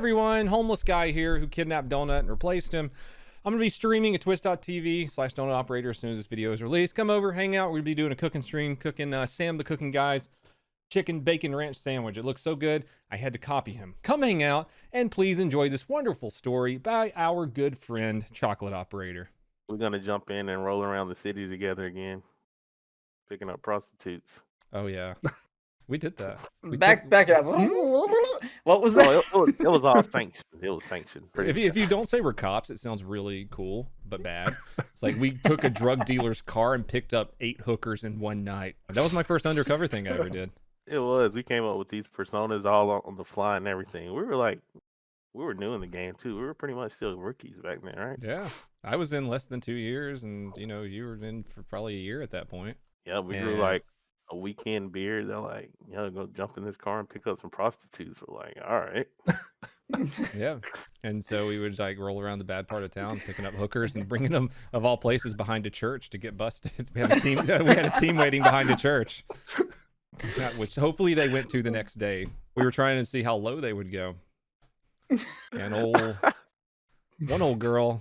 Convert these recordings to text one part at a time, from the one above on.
everyone, homeless guy here who kidnapped Donut and replaced him. I'm going to be streaming at twitch.tv/DonutOperator as soon as this video is released. Come over, hang out. We're going to be doing a cooking stream, cooking Sam the Cooking Guy's chicken bacon ranch sandwich. It looks so good, I had to copy him. Come hang out, and please enjoy this wonderful story by our good friend, ChocolateOperator. We're going to jump in and roll around the city together again, picking up prostitutes. Oh, yeah. We did that. Back it up. What was that? Oh, it was all sanctioned. It was sanctioned. If you don't say we're cops, it sounds really cool, but bad. It's like we took a drug dealer's car and picked up 8 hookers in one night. That was my first undercover thing I ever did. It was. We came up with these personas all on the fly and everything. We were new in the game too. We were pretty much still rookies back then, right? Yeah. I was in less than 2 years, and you were in for probably a year at that point. Yeah, we grew like a weekend beard. They're like, go jump in this car and pick up some prostitutes. We're like, all right. Yeah. And so we would like roll around the bad part of town, picking up hookers and bringing them, of all places, behind a church to get busted. We had a team waiting behind a church, which hopefully they went to the next day. We were trying to see how low they would go. And one old girl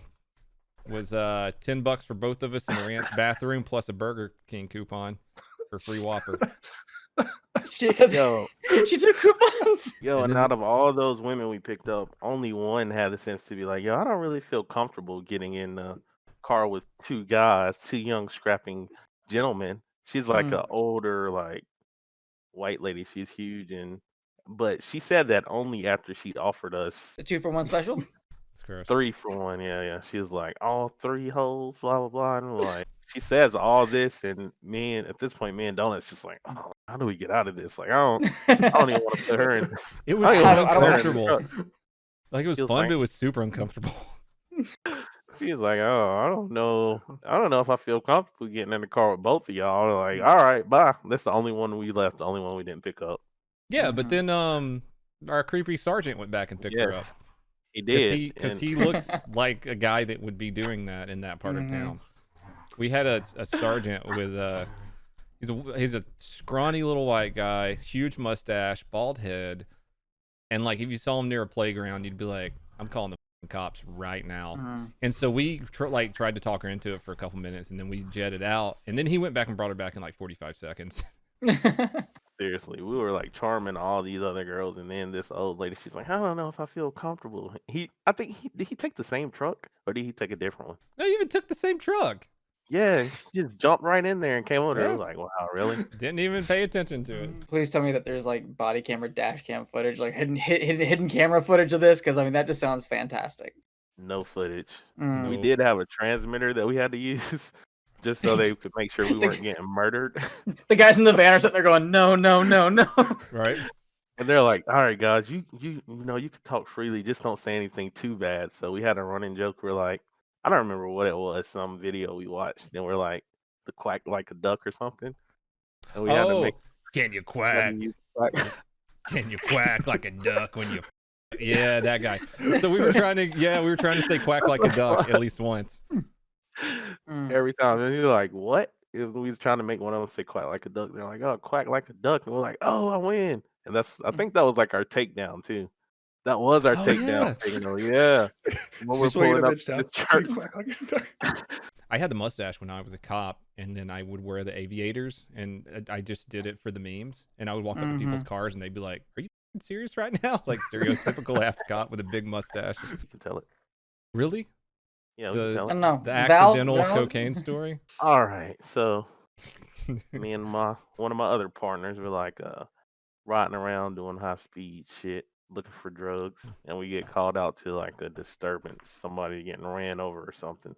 was $10 for both of us in the ranch bathroom plus a Burger King coupon for free Whopper. She took coupons. And out of all those women we picked up, only one had the sense to be like, I don't really feel comfortable getting in a car with 2 guys, 2 young scrapping gentlemen. She's like an older, like white lady. She's huge, but she said that only after she offered us the 2-for-1 special. 3 for 1, yeah. She was like, all 3 hoes, blah blah blah, and like she says all this, and at this point, me and Donut's just like, oh, how do we get out of this? Like, I don't even want to put her in. It was so uncomfortable. Like it was fun, but it was super uncomfortable. She's like, oh, I don't know if I feel comfortable getting in the car with both of y'all. Like, all right, bye. That's the only one we left, the only one we didn't pick up. Yeah, but then our creepy sergeant went back and picked her up. He did, because he looks like a guy that would be doing that in that part of town. We had a sergeant with he's a scrawny little white guy, huge mustache, bald head, and like if you saw him near a playground, you'd be like, I'm calling the cops right now. And so we tried to talk her into it for a couple minutes, and then we jetted out, and then he went back and brought her back in like 45 seconds. Seriously, we were like charming all these other girls, and then this old lady, she's like, I don't know if I feel comfortable. I think did he take the same truck, or did he take a different one? No, he even took the same truck. Yeah, she just jumped right in there and came over there. I was like, wow, really? Didn't even pay attention to it. Please tell me that there's like body camera, dash cam footage, like hidden camera footage of this, because I mean that just sounds fantastic. No footage. We did have a transmitter that we had to use just so they could make sure we weren't getting murdered. The guys in the van are sitting there going, no. Right. And they're like, all right, guys, you can talk freely, just don't say anything too bad. So we had a running joke. We're like, I don't remember what it was, some video we watched, and we're like, the quack like a duck or something. And we had to make, can you quack? Can you quack like a duck when you? Yeah, that guy. So we were trying to say quack like a duck at least once. Every time, and you're like, what? We was trying to make one of them say quack like a duck. They're like, oh, quack like a duck, and we're like, oh, I win. And I think that was like our takedown too. That was our takedown. Yeah. When we're pulling up to the church. I had the mustache when I was a cop, and then I would wear the aviators, and I just did it for the memes. And I would walk up to people's cars, and they'd be like, "Are you serious right now?" Like stereotypical ass cop with a big mustache. You can tell it. Really? Yeah. The accidental cocaine story. All right. So me and one of my other partners were like riding around doing high speed shit, looking for drugs, and we get called out to like a disturbance, somebody getting ran over or something.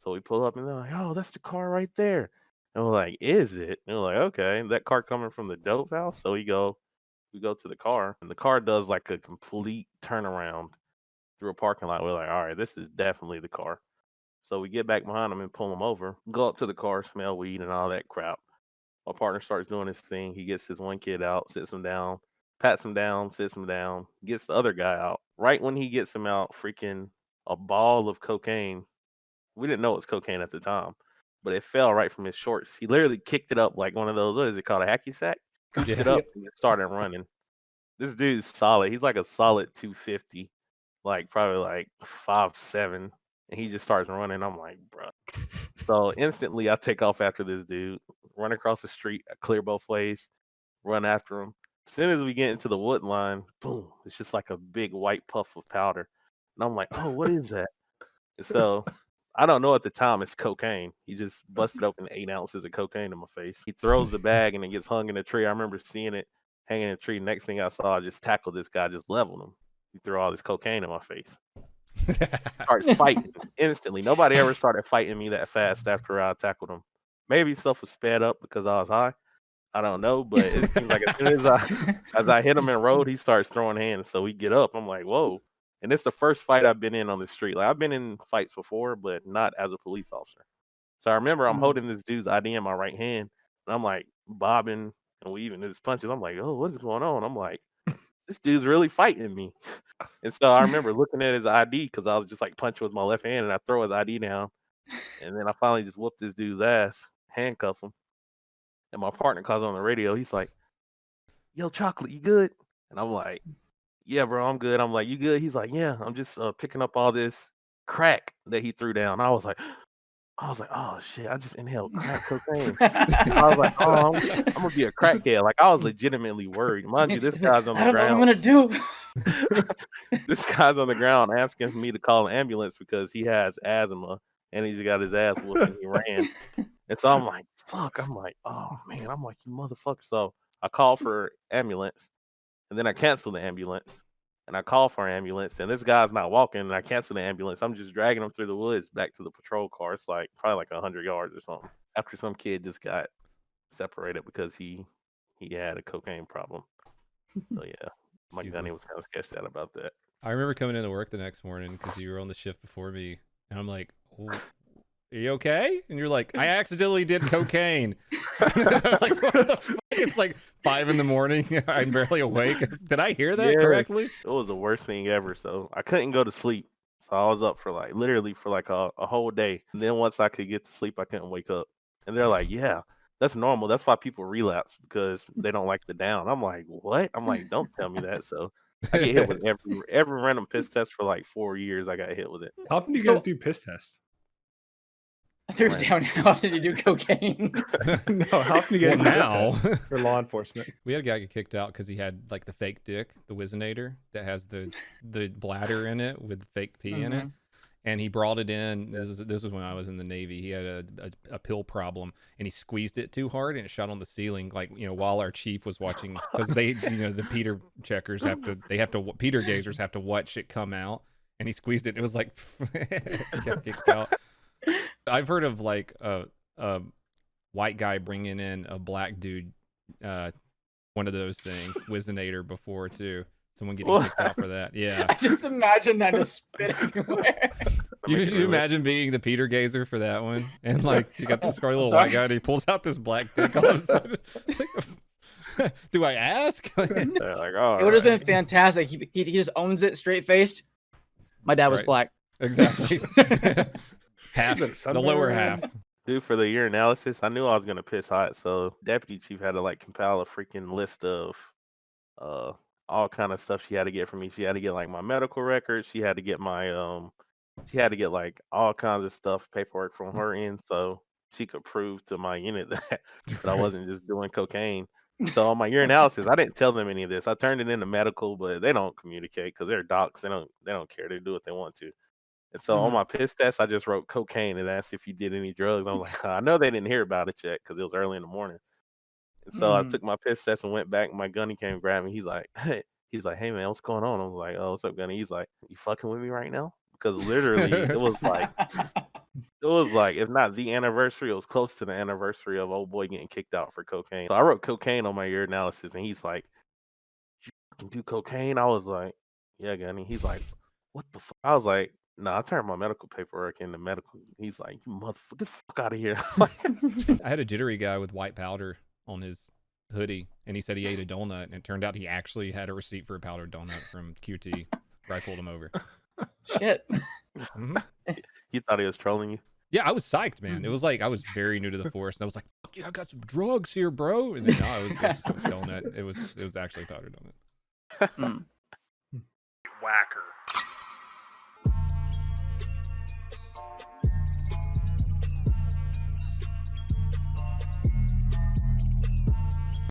So we pull up and they're like, oh, that's the car right there. And we're like, is it? And we're like, okay, that car coming from the dope house. So we go to the car, and the car does like a complete turnaround through a parking lot. We're like, all right, this is definitely the car. So we get back behind them and pull them over, go up to the car, smell weed and all that crap. My partner starts doing his thing. He gets his one kid out, sits him down, pats him down, sits him down, gets the other guy out. Right when he gets him out, freaking a ball of cocaine. We didn't know it was cocaine at the time, but it fell right from his shorts. He literally kicked it up like one of those, what is it called, a hacky sack? Picked it up and started running. This dude's solid. He's like a solid 250, like probably like 5'7", and he just starts running. I'm like, bro. So instantly, I take off after this dude, run across the street, I clear both ways, run after him. As soon as we get into the wood line, boom! It's just like a big white puff of powder, and I'm like, oh, what is that? And so I don't know at the time it's cocaine. He just busted open 8 ounces of cocaine in my face. He throws the bag and it gets hung in a tree. I remember seeing it hanging in a tree. Next thing I saw, I just tackled this guy, just leveled him. He threw all this cocaine in my face. Starts fighting instantly. Nobody ever started fighting me that fast after I tackled him. Maybe stuff was sped up because I was high. I don't know, but it seems like as soon as I hit him in road, he starts throwing hands. So we get up. I'm like, whoa. And it's the first fight I've been in on the street. Like I've been in fights before, but not as a police officer. So I remember I'm Mhm. holding this dude's ID in my right hand, and I'm like bobbing and weaving his punches. I'm like, oh, what is going on? I'm like, this dude's really fighting me. And so I remember looking at his ID because I was just like punching with my left hand, and I throw his ID down, and then I finally just whooped this dude's ass, handcuff him, and my partner calls on the radio. He's like, "Yo, Chocolate, you good?" And I'm like, "Yeah, bro, I'm good." I'm like, "You good?" He's like, "Yeah, I'm just picking up all this crack that he threw down." I was like, "Oh shit, I just inhaled crack cocaine." I was like, "Oh, I'm gonna be a crackhead." Like I was legitimately worried. Mind you, this He's like, guy's on I the don't know what I'm ground. gonna do. This guy's on the ground asking for me to call an ambulance because he has asthma and he's got his ass whooped and he ran. And so I'm like, fuck. I'm like, oh man. I'm like, you motherfucker. So I call for ambulance and then I cancel the ambulance and I call for an ambulance and this guy's not walking and I cancel the ambulance. I'm just dragging him through the woods back to the patrol car. It's like probably like 100 yards or something. After some kid just got separated because he had a cocaine problem. So yeah, my gunny was Jesus. kind of sketched out about that. I remember coming into work the next morning because you were on the shift before me, and I'm like, "Oh, are you okay?" And you're like, "I accidentally did cocaine." Like, what the fuck? It's like 5 in the morning. I'm barely awake. Did I hear that Yes, correctly? it was the worst thing ever. So I couldn't go to sleep. So I was up for like literally for like a whole day. And then once I could get to sleep, I couldn't wake up. And they're like, yeah, that's normal. That's why people relapse because they don't like the down. I'm like, what? I'm like, don't tell me that. So I get hit with every random piss test for like 4 years. I got hit with it. How often do you So- guys do piss tests? Thursday, how often do you do cocaine? No, how often do you Well, guys do piss now tests for law enforcement? we had a guy get kicked out because he had like the fake dick, the Wizinator that has the bladder in it with fake pee in it. And he brought it in. This was when I was in the Navy. He had a pill problem, and he squeezed it too hard, and it shot on the ceiling. Like while our chief was watching, because they, the Peter checkers Peter gazers have to watch it come out, and he squeezed it. And it was like got kicked out. I've heard of like a white guy bringing in a black dude, one of those things, Wizinator before too. Someone getting kicked out for that. Yeah. I just imagine that just spit everywhere. You imagine being the Peter gazer for that one, and like you got this scrawny little sorry. white guy, and he pulls out this black dick all of a sudden. Do I ask? They're like, oh, It would have been fantastic. He just owns it straight faced. My dad was Right. black. Exactly. Half, Been the sunburned. lower half. Dude, for the urinalysis, I knew I was gonna piss hot, so deputy chief had to like compile a freaking list of uh all kind of stuff she had to get from me. She had to get like my medical records, she had to get she had to get like all kinds of stuff, paperwork from her end, so she could prove to my unit that I wasn't just doing cocaine. So on my urinalysis, I didn't tell them any of this. I turned it into medical, but they don't communicate because they're docs. They don't care. They do what they want to. And so on Mhm. my piss test, I just wrote cocaine and asked if you did any drugs. I'm like, I know they didn't hear about it yet because it was early in the morning. And so I Mhm. took my piss test and went back. My gunny came and grabbed me. He's like, hey man, what's going on? I was like, oh, what's up, gunny? He's like, you fucking with me right now? Because literally, it was like, if not the anniversary, it was close to the anniversary of old boy getting kicked out for cocaine. So I wrote cocaine on my urinalysis, and he's like, you fucking do cocaine? I was like, yeah, gunny. He's like, what the fuck? I was like, nah, I turned my medical paperwork into medical. He's like, you motherfucker, get the fuck out of here. I had a jittery guy with white powder on his hoodie, and he said he ate a donut, and it turned out he actually had a receipt for a powdered donut from QT where I pulled him over. Shit. Mhm. He thought he was trolling you. Yeah, I was psyched, man. It was like I was very new to the force, and I was like, "Fuck yeah, I got some drugs here, bro." And then no, it was donut. It was actually powdered donut. Mm. Whacker.